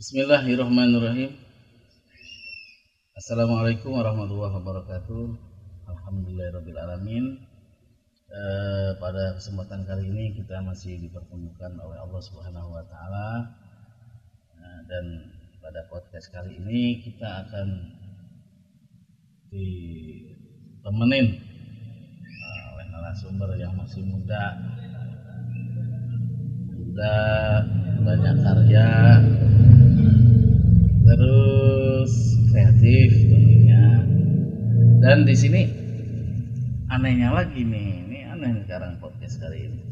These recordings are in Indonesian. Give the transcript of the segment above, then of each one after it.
Bismillahirrahmanirrahim. Assalamualaikum warahmatullahi wabarakatuh. Alhamdulillahirrabbilalamin. Pada kesempatan kali ini kita masih dipertemukan oleh Allah Subhanahu wa taala. Dan pada podcast kali ini kita akan ditemenin oleh narasumber yang masih muda, banyak karya, terus kreatif tentunya. Dan di sini anehnya lagi nih, ini aneh sekarang podcast kali ini,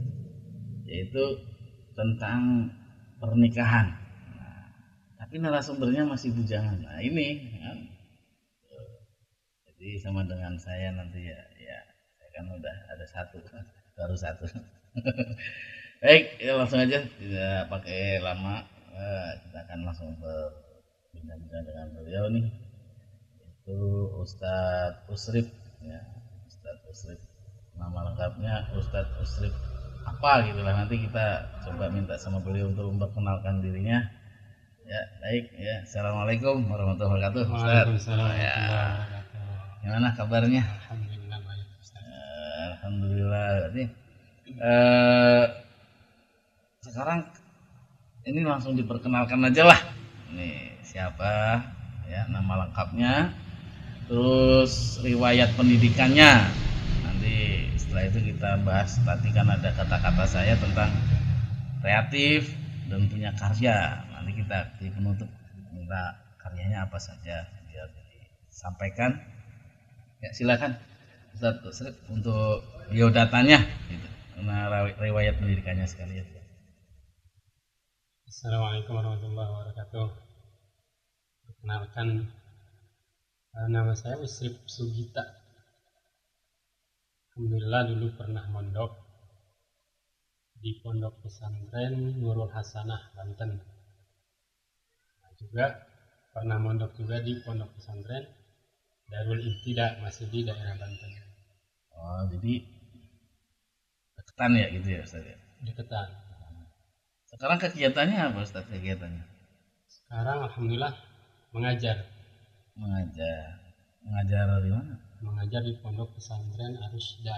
yaitu tentang pernikahan. Tapi narasumbernya masih bujangan. Nah ini kan, jadi sama dengan saya nanti ya saya kan udah ada baru satu. Baik, ya langsung aja, tidak pakai lama. Kita akan langsung berbincang dengan beliau nih, itu Ustadz Usrip ya. Ustadz Usrip, nama lengkapnya Ustadz Usrip apa gitu lah, nanti kita coba minta sama beliau untuk memperkenalkan dirinya ya. Baik ya, assalamualaikum warahmatullahi wabarakatuh Ustadz. Ya, gimana kabarnya? Alhamdulillah baik Ustaz. Alhamdulillah. Berarti sekarang ini langsung diperkenalkan aja lah. Nih siapa ya, nama lengkapnya, terus riwayat pendidikannya. Nanti setelah itu kita bahas. Tadi kan ada kata-kata saya tentang kreatif dan punya karya. Nanti kita di penutup minta karyanya apa saja biar disampaikan. Ya silakan Ustadz Usrip untuk biodatanya gitu. Karena riwayat pendidikannya sekalian. Assalamualaikum warahmatullahi wabarakatuh. Perkenalkan, nama saya Usrip Sugita. Alhamdulillah dulu pernah mondok di Pondok Pesantren Nurul Hasanah, Banten. Juga pernah mondok juga di Pondok Pesantren Darul Ibtida, masih di daerah Banten. Oh, jadi deketan ya gitu ya Ustaz ya? Deketan. Sekarang kegiatannya apa Ustaz, kegiatannya? Sekarang alhamdulillah mengajar. Mengajar di mana? Mengajar di Pondok Pesantren Arusda.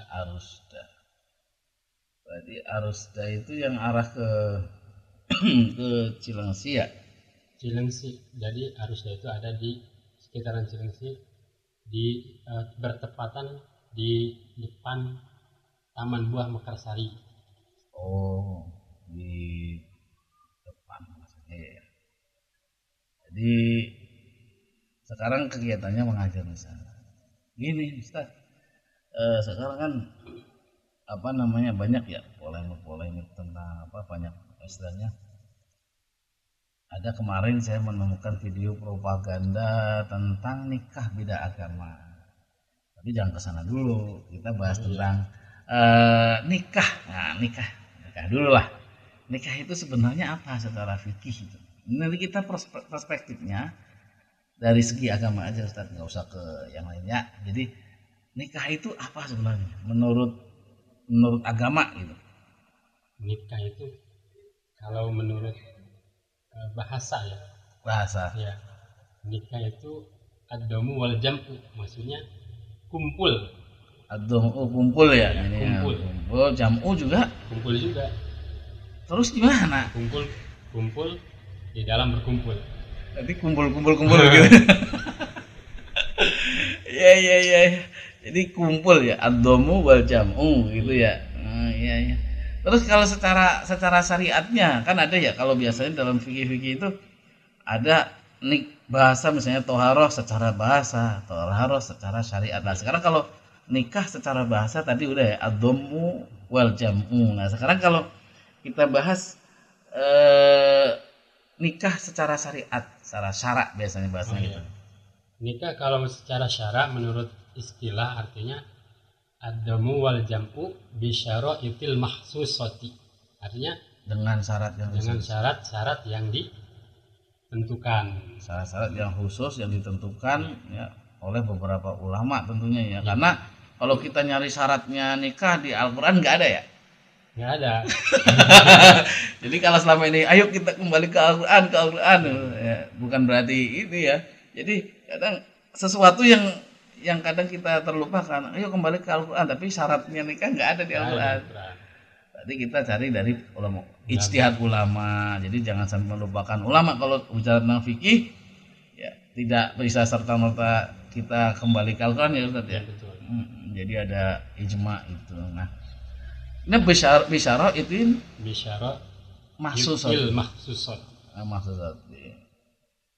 Berarti Arusda itu yang arah ke ke Cilengsi ya? Cilengsi. Jadi Arusda itu ada di sekitaran Cilengsi, di bertepatan di depan Taman Buah Mekarsari. Oh, di depan maksudnya ya. Jadi sekarang kegiatannya mengajar di sana. Gini Ustaz, sekarang kan apa namanya, banyak ya polemik tentang apa, banyak istilahnya. Ada kemarin saya menemukan video propaganda tentang nikah beda agama. Tapi jangan ke sana dulu, kita bahas tentang nikah. Nah, nikah dulu lah. Nikah itu sebenarnya apa secara fikih itu. Nanti kita perspektifnya dari segi agama aja Ustaz, nggak usah ke yang lainnya. Jadi nikah itu apa sebenarnya menurut agama gitu. Nikah itu kalau menurut bahasa ya, nikah itu ad-damu wal jam'u, maksudnya kumpul. Kumpul ya, ini kumpul. Jam'u juga Kumpul juga. Terus gimana? Kumpul di dalam berkumpul. Nanti kumpul gitu. Iya. Jadi kumpul ya, ad-damu wal jam'u gitu ya. Iya. Terus kalau secara syariatnya kan ada ya, kalau biasanya dalam fikih itu ada bahasa, misalnya toharoh secara bahasa, toharoh secara syariat. Nah sekarang kalau nikah secara bahasa tadi udah ya, ad-damu wal jam'u. Nah sekarang kalau kita bahas nikah secara syariat, secara syarak biasanya bahasanya gitu. Nikah kalau secara syarak menurut istilah artinya ad-damu wal jam'u bi syara'itil mahsusati. Artinya dengan syarat yang ditentukan. Syarat-syarat yang khusus yang ditentukan ya oleh beberapa ulama tentunya ya. Karena kalau kita nyari syaratnya nikah di Al-Qur'an nggak ada ya. nggak ada. Jadi kalau selama ini ayo kita kembali ke Al-Qur'an ya, bukan berarti itu ya. Jadi kadang sesuatu yang kadang kita terlupakan, ayo kembali ke Al-Qur'an, tapi syaratnya nikah nggak ada di Nggak ada Al-Qur'an. Al-Quran. Berarti kita cari dari ulama, ijtihad ulama. Jadi jangan sampai melupakan ulama kalau bicara tentang fikih ya, tidak bisa serta-merta kita kembali ke Al-Qur'an ya Ustaz ya. Ya, betul. Jadi ada ijma itu. Nah, ini bisyarah itu Bisyara mahsusat. mahsusat. Mahsusat.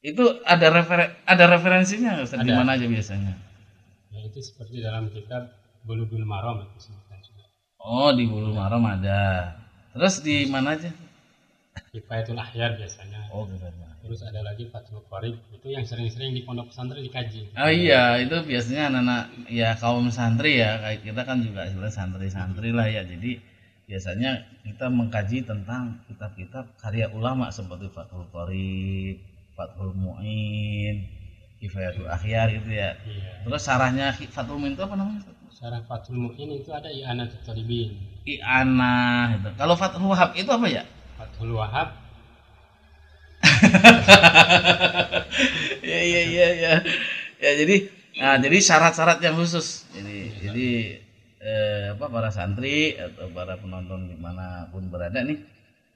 Itu ada referensinya nggak Ustaz? Di Ada. mana aja biasanya? Ya, itu seperti dalam kitab Bulughul Maram itu disebutkan juga. Oh, di Bulughul Maram ada. Terus di mana aja? Kifayatul Ahyar biasanya. Oh, gitu. Terus ada lagi Fathul Qorib, itu yang sering-sering di pondok pesantren dikaji. Oh iya, itu biasanya anak-anak ya kaum santri ya, kayak kita kan juga sebenarnya santri-santri lah ya. Jadi biasanya kita mengkaji tentang kitab-kitab karya ulama seperti Fathul Qorib, Fathul Mu'in, Kifayatul Akhyar gitu ya. Iya. Terus sarahnya Fathul Mu'in itu apa namanya? Syarah Fathul Mu'in itu ada I'anatul Talibin. I'anah itu. Kalau Fathul Wahab itu apa ya? Fathul Wahab Ya. Ya jadi syarat-syarat yang khusus. Jadi para santri atau para penonton dimanapun berada nih.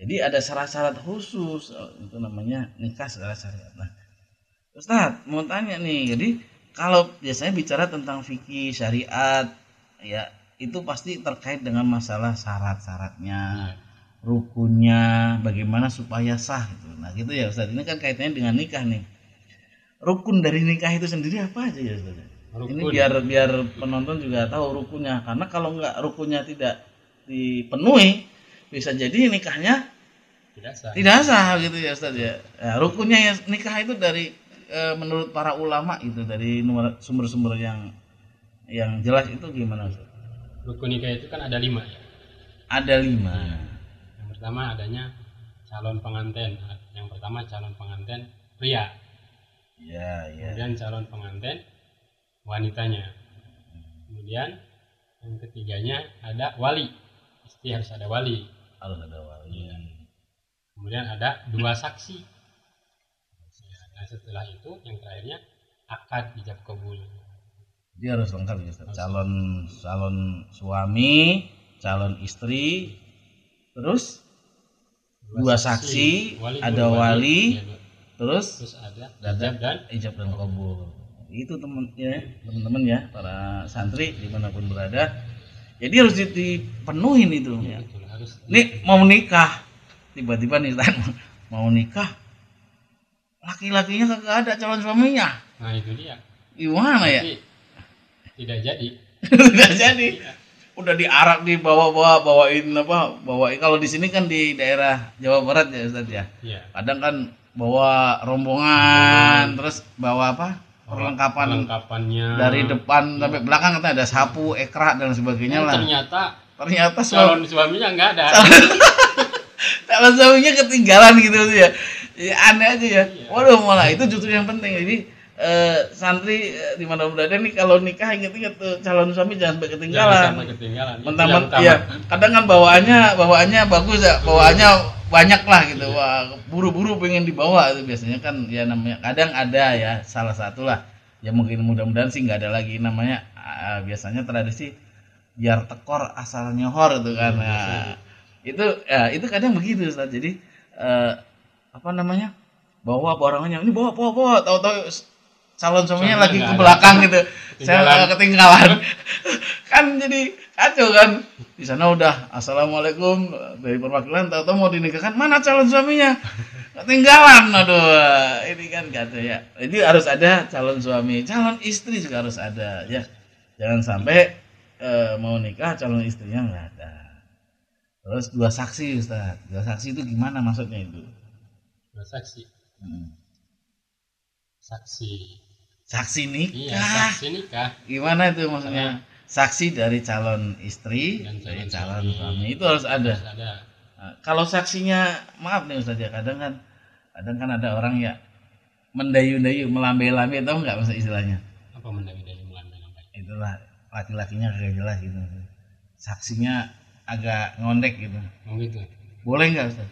Jadi ada syarat-syarat khusus itu namanya nikah secara syariat. Nah, Ustaz mau tanya nih. Jadi kalau biasanya bicara tentang fikih syariat ya itu pasti terkait dengan masalah syarat-syaratnya. Rukunnya, bagaimana supaya sah gitu. Nah gitu ya Ustaz, ini kan kaitannya dengan nikah nih. Rukun dari nikah itu sendiri apa aja ya Ustaz? Ini biar penonton juga tahu rukunnya, karena kalau nggak rukunnya tidak dipenuhi bisa jadi nikahnya tidak sah gitu ya Ustaz ya. Nah, rukunnya ya nikah itu dari menurut para ulama itu dari sumber-sumber yang jelas itu gimana Ustaz? Rukun nikah itu kan ada 5 ya. Ada 5. Pertama adanya calon pengantin. Yang pertama calon pengantin pria. Ya. Kemudian calon pengantin wanitanya. Kemudian yang ketiganya ada wali. Pasti harus ada wali. Harus ada wali. Kemudian ada 2 saksi. Nah setelah itu yang terakhirnya akad ijab kabul. Dia harus lengkap ya Ustaz. Calon suami, calon istri, terus 2 saksi, ada wali, terus ada ijab dan kabul. Itu teman-teman ya, para santri dimanapun berada. Jadi harus dipenuhin itu. Ya. Nih mau nikah, tiba-tiba nih mau nikah, laki-lakinya kagak ada calon suaminya. Nah itu dia. Gimana ya? Tidak jadi. Tidak jadi. Udah diarak bawain kalau di sini kan di daerah Jawa Barat ya Ustaz ya. Iya. Kadang kan bawa rombongan terus bawa apa? Perlengkapannya dari depan sampai belakang katanya ada sapu, ekrak dan sebagainya lah. Ternyata calon suaminya enggak ada. Calon suaminya ketinggalan gitu ya. Ya aneh aja ya. Waduh malah itu justru yang penting. Jadi santri di mana berada nih kalau nikah inget-inget tuh calon suami jangan sampai ketinggalan. Mentang-mentang ya kadang kan bawaannya bagus ya, bawaannya banyak lah gitu. Wah, buru-buru pengen dibawa itu biasanya kan ya namanya kadang ada ya salah satu lah. Ya mungkin mudah-mudahan sih nggak ada lagi namanya biasanya tradisi biar tekor asal nyohor itu kan. Itu kadang begitu Ustaz. Jadi bawa barangnya ini bawa tahu-tahu calon suaminya lagi ke belakang gitu. Saya ketinggalan. Kan jadi kacau kan. Di sana udah assalamualaikum dari perwakilan tahu-tahu mau dinikahkan mana calon suaminya? Ketinggalan. Aduh, ini kan kacau ya. Jadi harus ada calon suami, calon istri juga harus ada ya. Jangan sampai mau nikah calon istrinya enggak ada. Terus 2 saksi Ustaz. 2 saksi itu gimana maksudnya itu? 2 saksi. Saksi nikah. Iya, saksi nikah. Gimana itu maksudnya? Saksi dari calon istri dan dari calon suami itu harus ada. Nah, kalau saksinya maaf nih Ustaz ya, kadang kan ada orang ya mendayu-dayu, melambai-lambai, tahu nggak maksud istilahnya? Apa mendayu-dayu, melambai-lambai? Itulah laki-lakinya kagak jelas gitu. Saksinya agak ngondek gitu. Oh gitu. Boleh nggak Ustaz?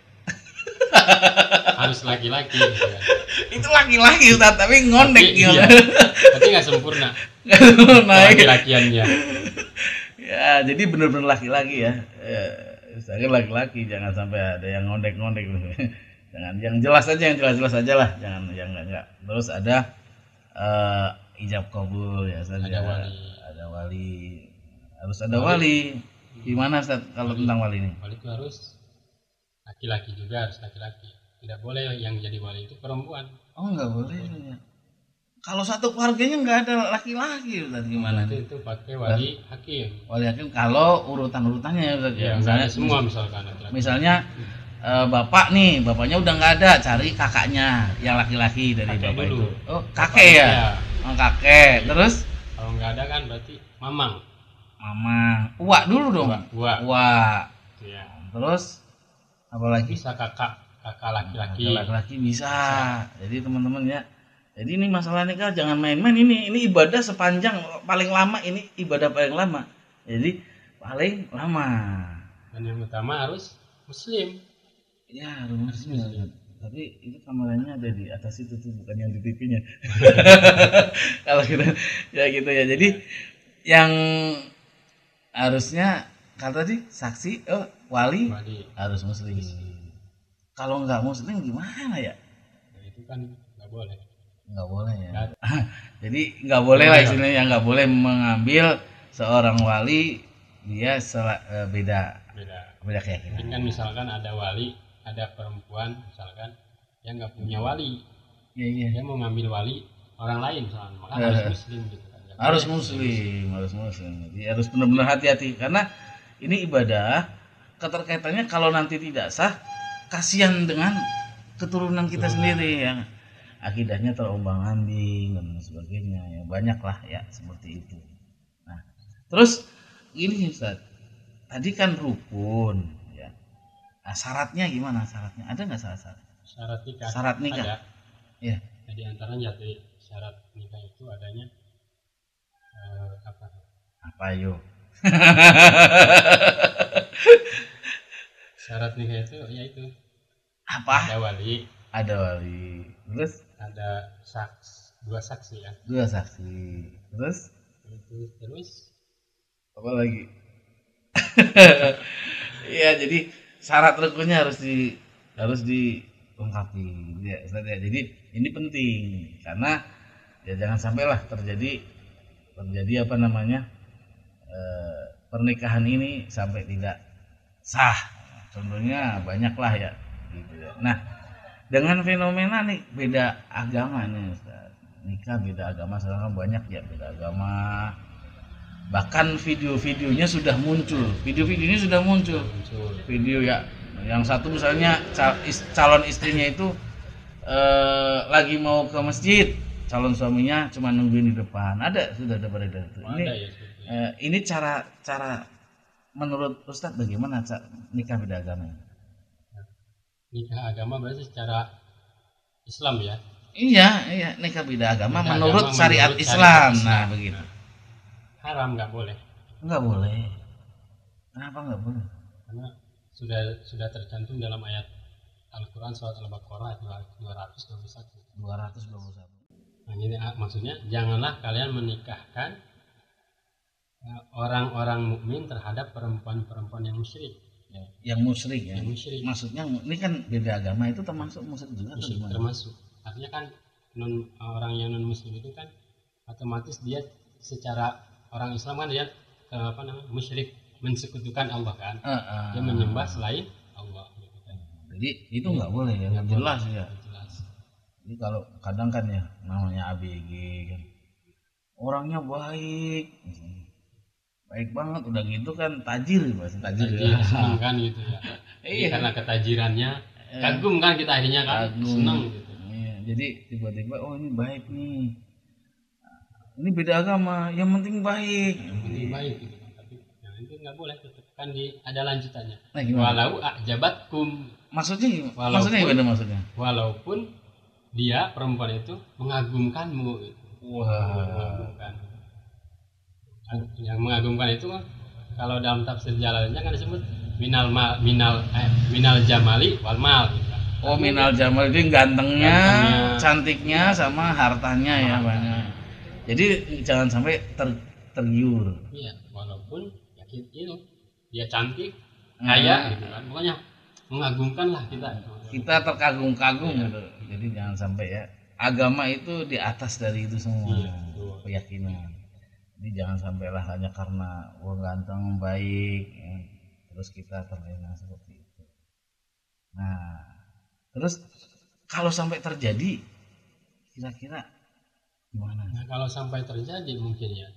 Harus laki-laki gitu kan. Itu laki-laki Ustaz, tapi ngondek Tapi, gimana? iya. Berarti nggak sempurna Nah, laki-lakiannya. ya, jadi bener-bener laki-laki ya. Saya laki-laki, jangan sampai ada yang ngondek-ngondek. Jangan, yang jelas aja, yang jelas-jelas aja lah. Jangan yang enggak. Terus ada ijab kabul ya Ustaz. Ada wali. Ada wali. Harus ada wali. Gimana Ustaz kalau tentang wali ini? Wali itu harus laki-laki juga, harus laki-laki. Tidak boleh yang jadi wali itu perempuan. Oh, enggak boleh ya. Kalau satu keluarganya enggak ada laki-laki Ustaz, gimana nih? Itu pakai wali hakim. Wali hakim kalau urutan-urutannya ya Ustaz. Ya, misalnya semua misalkan laki-laki. Misalnya bapak nih, bapaknya udah nggak ada, cari kakaknya yang laki-laki dari Kakek bapak dulu. itu. Oh, kakek ya? Oh, kakek. Terus Kalau nggak ada kan berarti mamang. mama, uak dulu dong. Uak. Uak. Ya. Terus apa lagi? Bisa kakak laki-laki. Laki-laki bisa. Jadi teman-teman ya. Jadi ini masalah nikah jangan main-main ini. Ini ibadah sepanjang paling lama, ini ibadah paling lama. Jadi paling lama. Dan yang utama harus muslim. Ya, harus muslim. Tapi itu kameranya ada di atas itu tuh, bukan yang di TV-nya. Kalau kita ya gitu ya. Jadi yang harusnya kata tadi saksi wali harus muslim. Kalau nggak muslim gimana ya? Nah, itu kan nggak boleh. Nggak boleh ya. Jadi nggak boleh lah istilahnya, nggak boleh mengambil seorang wali dia beda keyakinan. Kan misalkan ada wali, ada perempuan misalkan yang nggak punya wali, dia mau ngambil wali orang lain misalkan, maka harus muslim gitu kan. Harus muslim. Jadi harus benar-benar hati-hati karena ini ibadah, keterkaitannya kalau nanti tidak sah, kasihan dengan keturunan kita sendiri yang akidahnya terombang-ambing dan sebagainya, ya banyak lah ya seperti itu. Nah, terus ini Ustaz, tadi kan rukun ya. Nah, syaratnya gimana syaratnya? Ada nggak syarat? Syarat nikah. Ada. Ya. Jadi antaranya syarat nikah itu adanya apa yuk? Syarat nikah itu yaitu apa? Ada wali. Terus ada dua saksi ya. Dua saksi. Terus apa lagi? Iya, jadi syarat rukunnya harus dilengkapi ya, Ustaz ya. Jadi ini penting karena ya jangan sampailah terjadi apa namanya pernikahan ini sampai tidak sah. Contohnya banyak lah ya gitu ya. Nah, dengan fenomena nih beda agama nih Ustaz. Nikah beda agama sekarang banyak ya, beda agama. Bahkan video-videonya sudah muncul. Video ya. Yang satu misalnya calon istrinya itu lagi mau ke masjid, calon suaminya cuma nungguin di depan. Sudah ada beredar itu. Ini cara menurut Ustadz bagaimana nikah beda agama? Nikah agama berarti secara Islam ya? Iya, nikah beda agama menurut syariat Islam. Nah, begitu. Haram, nggak boleh. Nggak boleh. Kenapa nggak boleh? Karena sudah tercantum dalam ayat Al-Quran surat Al-Baqarah 221. Nah, ini maksudnya janganlah kalian menikahkan orang-orang mukmin terhadap perempuan-perempuan yang musyrik. Yang musyrik ya. Maksudnya ini kan beda agama itu termasuk musyrik juga. Termasuk. Artinya kan orang yang non muslim itu kan otomatis dia secara orang Islam kan dia musyrik, mensekutukan Allah kan. Dia menyembah selain Allah. Jadi itu nggak boleh ya, jelas ya. Jadi kalau kadang kan ya namanya ABG kan, orangnya baik banget, udah gitu kan tajir ya. Senang kan gitu ya. Karena ketajirannya kagum kan kita akhirnya kan senang gitu. Iya, jadi tiba-tiba ini baik nih. Ini beda agama, yang penting baik. Gitu kan. Tapi yang itu nggak boleh, tetap kan ada lanjutannya. Nah, walau ajabatkum. Maksudnya gimana? Walaupun dia perempuan itu mengagumkanmu gitu. Wah. Yang mengagumkan itu kalau dalam tafsir Jalalainnya kan disebut minal jamali wal mal gitu kan. Oh, minal jamal itu gantengnya, cantiknya sama hartanya ya banyak. Jadi jangan sampai tergiur. Iya, walaupun ya itu dia cantik, kaya gitu kan. Pokoknya mengagumkan lah kita. Kita terkagum-kagum gitu. Jadi jangan sampai ya. Agama itu di atas dari itu semua. Keyakinan. Jadi jangan sampailah hanya karena ganteng, baik, ya. Terus kita terlena seperti itu. Nah, terus kalau sampai terjadi, kira-kira gimana? Nah, kalau sampai terjadi mungkin ya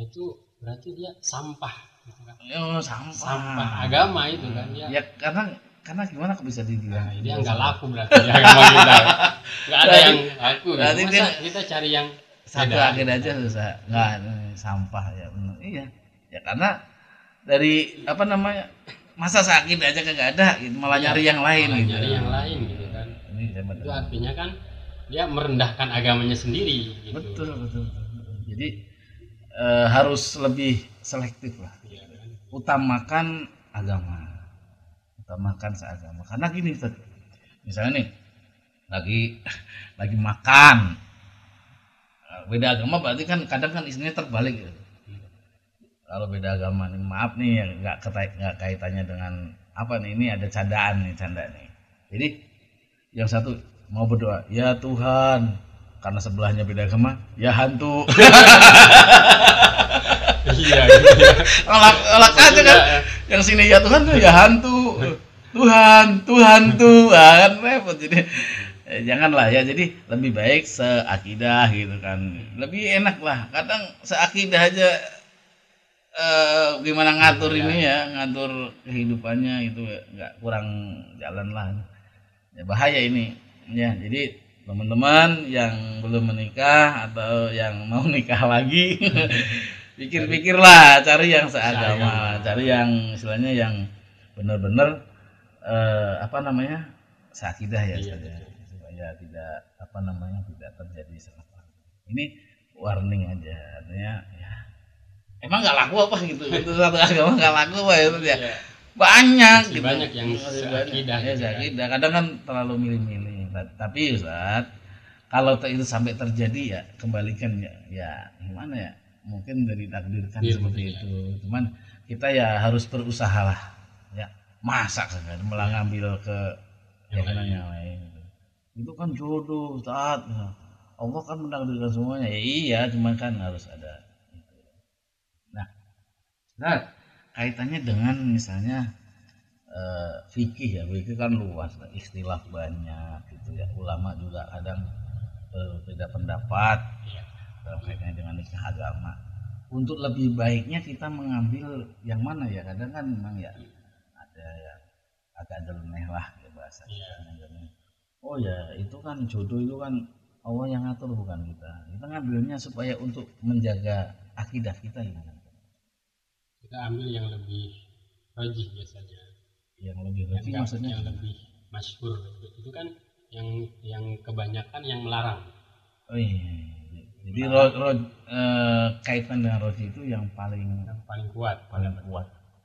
itu berarti dia sampah gitu kan. Sampah agama itu kan ya. Ya karena gimana kok bisa dibilang? Nah, dia nggak laku berarti di agama kita. Nggak ada yang laku. Berarti gitu. Kita cari yang satu akidah aja susah. Nggak sampah ya benar. Iya. Ya karena dari masa sakit aja kagak ada gitu, malah nyari yang lain gitu. Nyari yang lain gitu kan. Itu artinya kan dia merendahkan agamanya sendiri gitu. Betul. Jadi harus lebih selektif lah. Iya, kan? Utamakan agama. Utamakan seagama. Karena gini Ustaz. Misalnya nih lagi makan. Beda agama berarti kan kadang kan isinya terbalik gitu. Kalau beda agama nih, maaf nih nggak kaitannya dengan apa nih, ini ada canda nih. Jadi yang satu mau berdoa, ya Tuhan, karena sebelahnya beda agama, ya hantu. Iya. Olak aja kan. Yang sini ya Tuhan, ya hantu. Tuhan kan repot. Jadi janganlah ya. Jadi lebih baik seakidah gitu kan. Lebih enak lah. Kadang seakidah aja gimana ngatur ini ya, ngatur kehidupannya itu nggak kurang jalan lah ya, bahaya ini ya. Jadi teman-teman yang belum menikah atau yang mau nikah lagi pikir-pikirlah, cari yang seagama, cari yang istilahnya yang benar-benar seakidah ya, supaya tidak tidak terjadi salah paham. Ini warning aja, artinya ya emang nggak laku apa gitu. Itu satu agama nggak laku apa ya? Iya. Banyak gitu. Banyak yang seakidah. Ya, seakidah. Kadang kan terlalu milih-milih. Tapi Ustaz, kalau itu sampai terjadi ya kembalikan ya gimana ya? Mungkin dari takdirkan seperti itu. Cuman kita ya harus berusaha lah. Ya, masa kan malah ngambil ke keyakinan yang lain. Itu kan jodoh Ustaz. Allah kan menakdirkan semuanya. Ya iya, cuman kan harus ada. Nah, kaitannya dengan misalnya fikih ya, fikih kan luas, istilah banyak gitu ya. Ulama juga kadang berbeda pendapat dalam kaitannya dengan nikah agama. Untuk lebih baiknya kita mengambil yang mana ya? Kadang kan memang ya ada yang agak nyeleneh lah ya bahasa kita. Oh ya, itu kan jodoh itu kan Allah yang ngatur bukan kita. Kita ngambilnya supaya untuk menjaga akidah kita gimana? Kita ambil yang lebih rajih biasanya. Yang lebih rajih maksudnya yang lebih masyhur. Itu kan yang kebanyakan yang melarang. Oh iya. Jadi kaitan dengan rajih itu yang paling kuat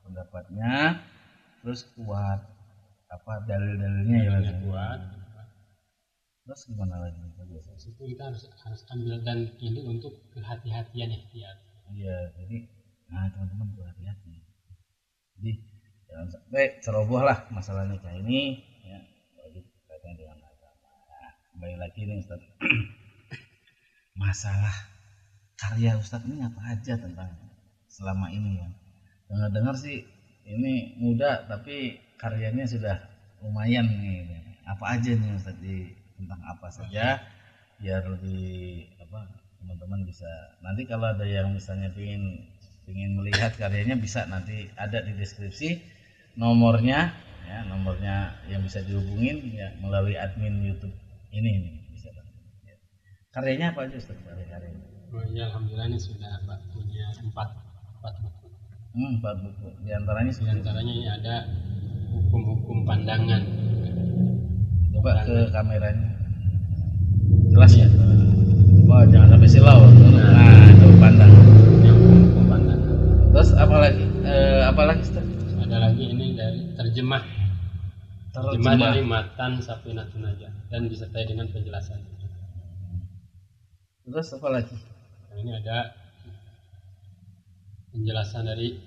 pendapatnya, terus kuat dalil-dalilnya ya kuat. Terus gimana lagi? Itu kita harus ambil, dan ini untuk kehati-hatian ikhtiar. Iya, jadi teman-teman berhati-hati. Jadi jangan sampai ceroboh lah masalah nikah ini ya, bagi kaitan dengan agama. Nah, kembali lagi nih Ustaz. Masalah karya Ustaz ini apa aja tentang selama ini ya. Dengar-dengar sih ini muda tapi karyanya sudah lumayan nih. Apa aja nih Ustaz, tentang apa saja biar lebih teman-teman bisa nanti kalau ada yang misalnya ingin melihat karyanya bisa nanti ada di deskripsi nomornya yang bisa dihubungin ya melalui admin YouTube ini bisa ya. Karyanya apa aja Ustaz? Karyanya ya alhamdulillah ini sudah punya 4 buku. 4 buku. Di antaranya ini ada hukum-hukum pandangan. Coba ke kameranya jelas ya. Wah, jangan sampai silau. Nah, itu pandangan. Hukum pandangan. Terus Terus apa lagi Ustaz? Ada lagi ini dari terjemah dari matan Safinatun Najah dan disertai dengan penjelasan. Terus apa lagi? Nah, ini ada penjelasan dari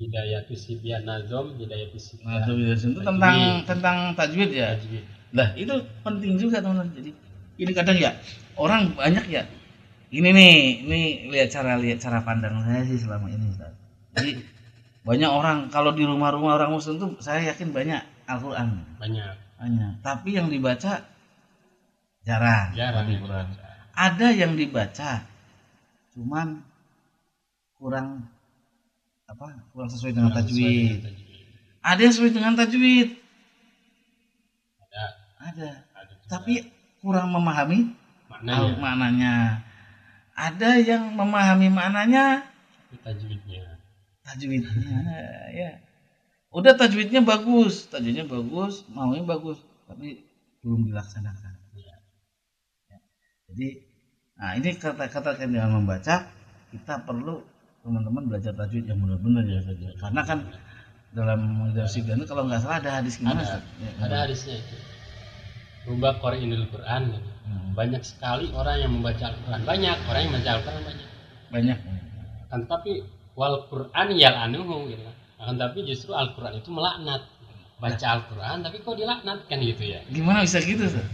Hidayatus Sibyan Nazom Hidayatus Sibyan. Itu tentang tajwid ya. Tajwid. Lah itu penting juga teman-teman. Jadi ini kadang ya orang banyak ya. Ini lihat cara pandang saya sih selama ini Ustaz. Jadi banyak orang kalau di rumah-rumah orang Muslim tuh saya yakin banyak Al-Qur'an. Banyak. Tapi yang dibaca jarang. Ada yang dibaca cuman kurang sesuai dengan tajwid. Ada yang sesuai dengan tajwid. Ada. Tapi kurang memahami maknanya. Ada yang memahami maknanya tajwidnya ya. Udah tajwidnya bagus, maunya bagus, tapi belum dilaksanakan. Ya. Jadi, ini kata-kata dengan membaca, kita perlu teman-teman belajar tajwid yang benar-benar ya saja. Karena kan dalam Sibyan itu kalau nggak salah ada hadis gimana? Ada hadisnya itu. Rubba qari'inul Qur'an. Banyak sekali orang yang membaca Al-Qur'an. Banyak orang yang membaca Al-Qur'an banyak. Kan tapi wal Qur'an yal'anuhu gitu. Kan tapi justru Al-Qur'an itu melaknat. Baca Al-Qur'an tapi kok dilaknat kan gitu ya. Gimana bisa gitu, Ustaz?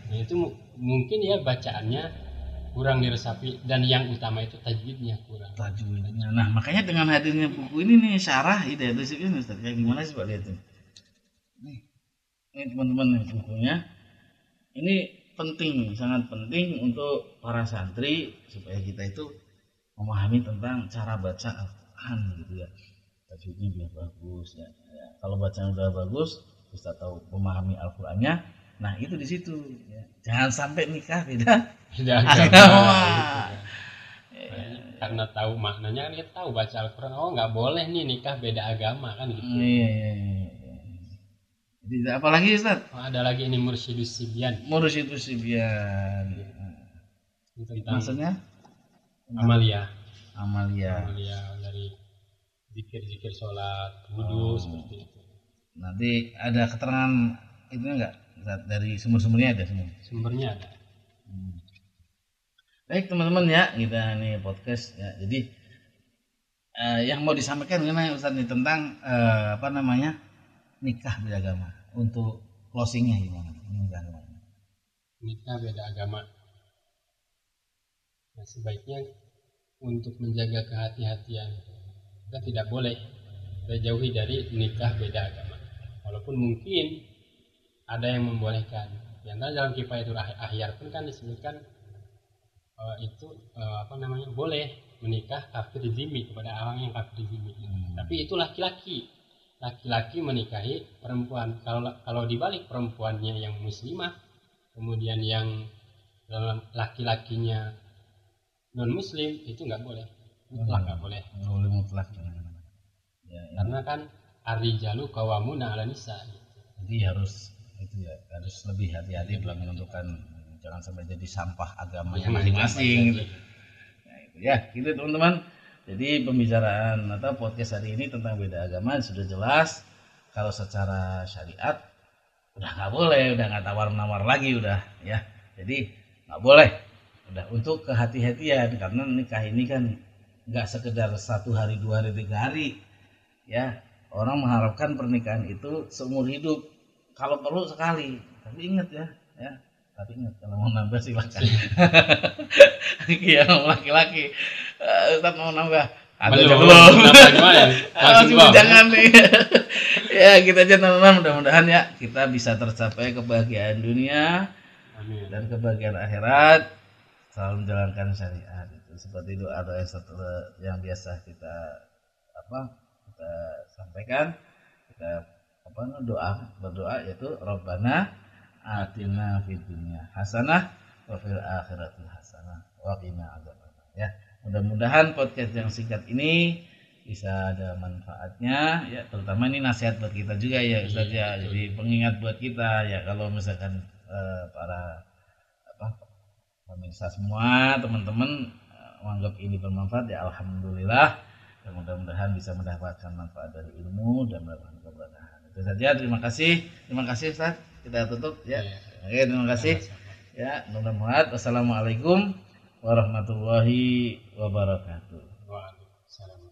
Nah, itu mungkin ya bacaannya kurang diresapi dan yang utama itu tajwidnya kurang. Nah, makanya dengan hadirnya buku ini nih Syarah Hidayatus Sibyan Ustaz. Kayak gimana sih Pak lihat ini? Ini teman-teman nih bukunya. Ini penting, sangat penting untuk para santri supaya kita itu memahami tentang cara baca Al-Qur'an gitu ya. Tajwidnya biar bagus ya. Kalau bacaan udah bagus, kita tahu memahami Al-Qur'annya. Nah, itu di situ ya. Jangan sampai nikah beda agama. Karena tahu maknanya kan kita tahu baca Al-Qur'an, nggak boleh nih nikah beda agama kan gitu. Iya. Jadi apalagi Ustaz? Ada lagi ini Mursyidus Sibyan. Maksudnya? Amalia dari zikir sholat, wudu seperti itu. Nanti ada keterangan itu enggak? Dari sumber-sumbernya ada semua. Sumbernya ada. Baik teman-teman ya, kita nih podcast ya. Jadi yang mau disampaikan gimana Ustaz nih tentang nikah beda agama. Untuk closingnya gimana? Nikah beda agama. Nah, sebaiknya untuk menjaga kehati-hatian kita tidak boleh jauhi dari nikah beda agama. Walaupun mungkin ada yang membolehkan. Yang dalam Kifayatul Ahyar pun kan disebutkan boleh menikah kafir zimmi kepada orang yang kafir zimmi. Tapi itu laki-laki menikahi perempuan. Kalau dibalik perempuannya yang muslimah, kemudian yang dalam laki-lakinya non muslim, itu nggak boleh. Nggak boleh mutlak. Ya. Karena kan ar-rijalu qawwamuna 'alan nisa. Jadi harus lebih hati-hati dalam menentukan, jangan sampai jadi sampah agamanya masing-masing gitu. Nah, itu ya, gitu teman-teman. Jadi pembicaraan atau podcast hari ini tentang beda agama sudah jelas. Kalau secara syariat udah nggak boleh, udah nggak tawar-menawar lagi udah ya. Jadi nggak boleh. Udah untuk kehati-hatian karena nikah ini kan nggak sekedar 1 hari, 2 hari, 3 hari. Ya, orang mengharapkan pernikahan itu seumur hidup. Kalau perlu sekali. Tapi ingat ya. Tapi ingat kalau mau nambah silakan. Yang laki-laki. Ustaz mau nambah. Belum. Jangan nih. Ya, kita aja teman-teman, mudah-mudahan ya kita bisa tercapai kebahagiaan dunia. Amin. Dan kebahagiaan akhirat. Selalu menjalankan syariat itu. Seperti doa-doa yang biasa kita sampaikan. Kita berdoa yaitu Rabbana atina fid dunya hasanah wa fil akhirati hasanah wa qina adzabannar ya. Mudah-mudahan podcast yang singkat ini bisa ada manfaatnya ya, terutama ini nasihat buat kita juga ya Ustaz ya. Jadi pengingat buat kita ya, kalau misalkan para pemirsa semua teman-teman menganggap ini bermanfaat ya alhamdulillah Dan mudah-mudahan bisa mendapatkan manfaat dari ilmu dan mendapatkan keberkahan. Itu saja, terima kasih Ustaz. Kita tutup ya. Oke, terima kasih. Ya, mudah-mudahan. Wassalamualaikum warahmatullahi wabarakatuh. Waalaikumsalam.